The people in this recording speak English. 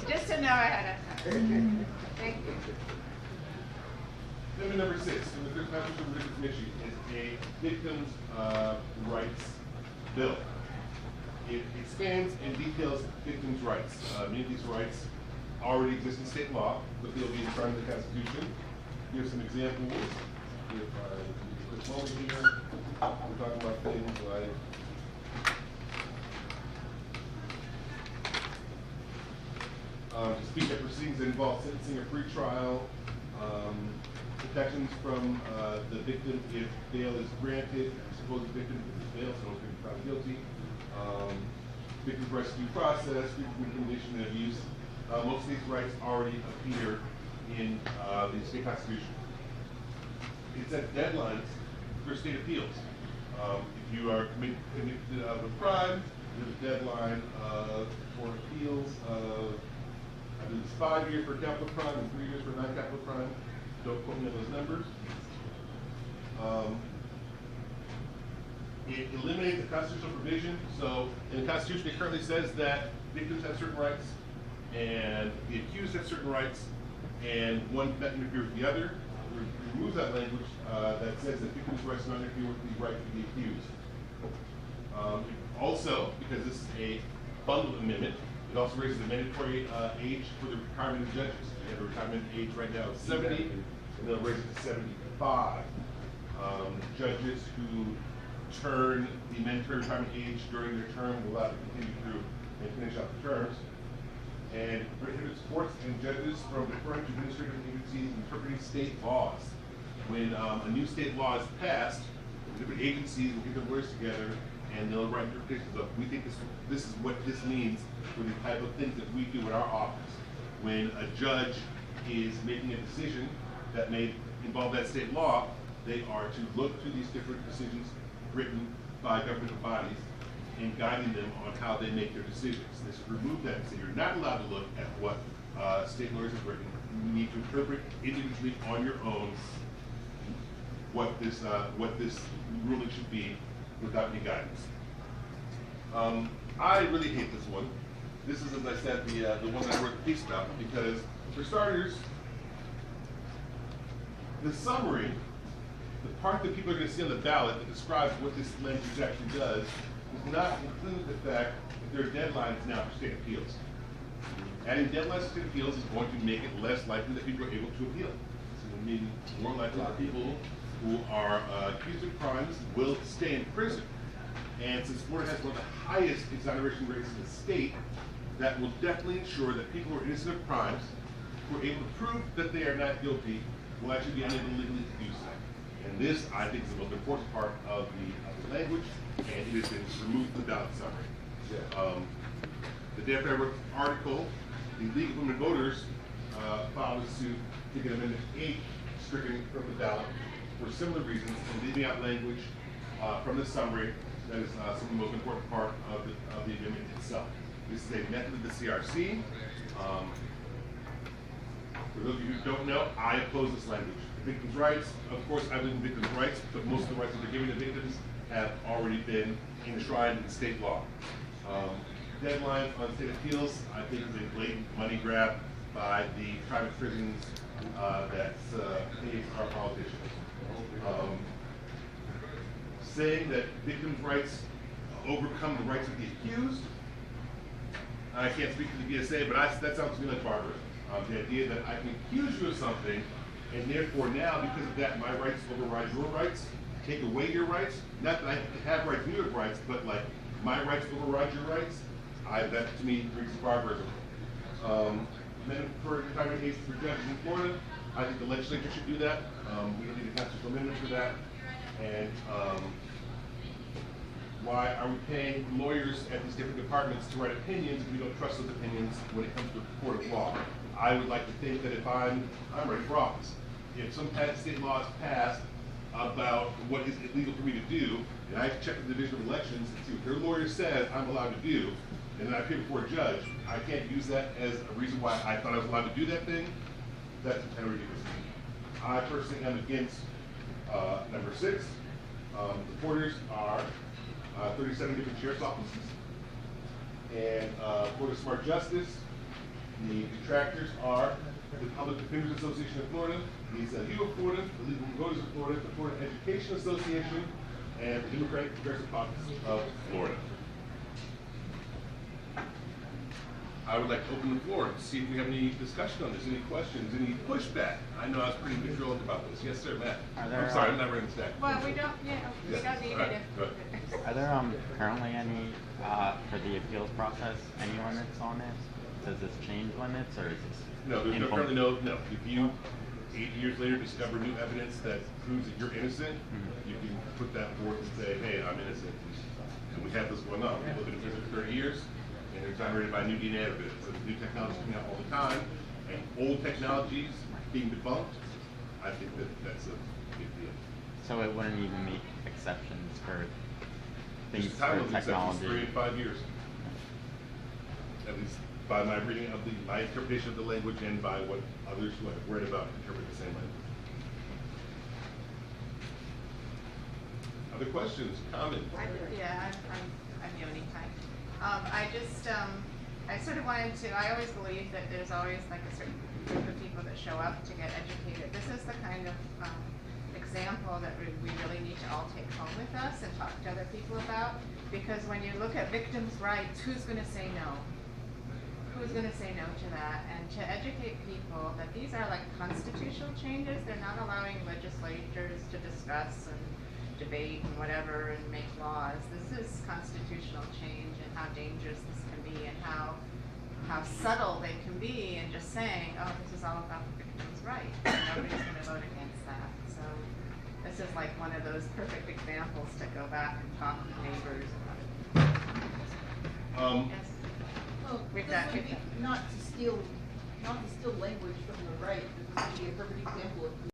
Just to know ahead of time. Thank you. Amendment number 6 from the Fifth Constitutional Provisions Commission is a victims' rights bill. It expands and details victims' rights. Many of these rights already exist in state law, but they'll be enshrined in the Constitution. Here's some examples. If I use a quick moment here, we're talking about things like to speak at proceedings that involve sentencing or pretrial, protections from the victim if bail is granted, supposed victim is bail, so it's going to be found guilty, victim's rights to due process, freedom from intimidation and abuse. Most of these rights already appear in the state constitution. It sets deadlines for state appeals. If you are convicted of a crime, there's a deadline for appeals of, I believe it's 5 years for a capital crime and 3 years for a non-capital crime. Don't quote me on those numbers. It eliminates the constitutional provision. So in the Constitution, it currently says that victims have certain rights and the accused have certain rights, and one cannot interfere with the other. It removes that language that says that victims' rights do not interfere with the right of the accused. Also, because this is a bundled amendment, it also raises the mandatory age for the retirement of judges. We have a retirement age right now of 70, and they'll raise it to 75. Judges who turn the mandatory retirement age during their term will allow to continue through and finish out the terms. And it prohibits courts and judges from deferring to administrative agencies interpreting state laws. When a new state law is passed, different agencies will get their lawyers together and they'll write interpretations of, we think this is what this means for the type of things that we do in our office. When a judge is making a decision that may involve that state law, they are to look to these different decisions written by governmental bodies and guiding them on how they make their decisions. This would remove that and say you're not allowed to look at what state lawyers have written. You need to interpret individually on your own what this ruling should be without any guidance. I really hate this one. This is, as I said, the one that I wrote the piece about, because for starters, the summary, the part that people are going to see on the ballot that describes what this language actually does, does not include the fact that there are deadlines now for state appeals. Adding deadlines to state appeals is going to make it less likely that people are able to appeal. It's going to mean more likely that people who are accused of crimes will stay in prison. And since Florida has one of the highest exoneration rates in the state, that will definitely ensure that people who are innocent of crimes, who are able to prove that they are not guilty, will actually be unable legally to do so. And this, I think, is the most important part of the language, and it has been removed from the ballot summary. Yeah. The day after I wrote the article, the League of Women Voters filed a suit to get Amendment 8 stricken from the ballot for similar reasons and leaving out language from the summary that is some of the most important part of the amendment itself. This is a method of the CRC. For those of you who don't know, I oppose this language. Victims' rights, of course, I believe in victims' rights, but most of the rights that they're giving to victims have already been enshrined in state law. Deadlines on state appeals, I think, is a blatant money grab by the private prisons that pay our politicians. Saying that victims' rights overcome the rights of the accused, I can't speak to the BSA, but that sounds to me like barbarism. The idea that I can accuse you of something, and therefore now, because of that, my rights override your rights, take away your rights. Not that I have rights, you have rights, but like my rights override your rights. That to me brings barbarism. Amendment for retirement age for judges in Florida. I think the legislature should do that. We don't need a constitutional amendment for that. And why are we paying lawyers at these different departments to write opinions if we don't trust those opinions when it comes to the court of law? I would like to think that if I'm ready for office, if some state law is passed about what is illegal for me to do, and I check the Division of Elections and see what their lawyer says I'm allowed to do, and then I appear before a judge, I can't use that as a reason why I thought I was allowed to do that thing. That's kind of ridiculous to me. I personally am against number 6. Supporters are 37 different sheriff's offices. And Florida Smart Justice, the contractors are the Public Defenders Association of Florida, the ACLU of Florida, the Legal Voters of Florida, the Florida Education Association, and the Democratic Progressive Caucus of Florida. I would like to open the floor to see if we have any discussion on this, any questions, any pushback. I know I was pretty vitriolic about this. Yes, sir, Matt. I'm sorry, I'm not running the stack. Well, we don't need it. Are there currently any, for the appeals process, any limits on it? Does this change limits, or is this? No, there's currently no. If you, 8 years later, discover new evidence that proves that you're innocent, you can put that forth and say, hey, I'm innocent. And we have this going on. People have been in prison for 30 years, and they're exonerated by new DNA evidence. So new technology coming out all the time, and old technologies being debunked. I think that's a big deal. So it wouldn't even make exceptions for things There's time for limit exceptions, technology? 3 and 5 years. At least by my reading of my interpretation of the language and by what others who I've read about interpret the same language. Other questions, comments? I'm Yoni. Hi. I sort of wanted to, I always believe that there's always like a certain group of people that show up to get educated. This is the kind of example that we really need to all take home with us and talk to other people about, because when you look at victims' rights, who's going to say no? Who's going to say no to that? And to educate people that these are like constitutional changes. They're not allowing legislatures to discuss and debate and whatever and make laws. This is constitutional change, and how dangerous this can be, and how subtle they can be, and just saying, oh, this is all about the victim's rights. Nobody's going to vote against that. So this is like one of those perfect examples to go back and talk to neighbors about it. Yes. Well, With this that- would be not to steal language from the right. This would be a perfect example of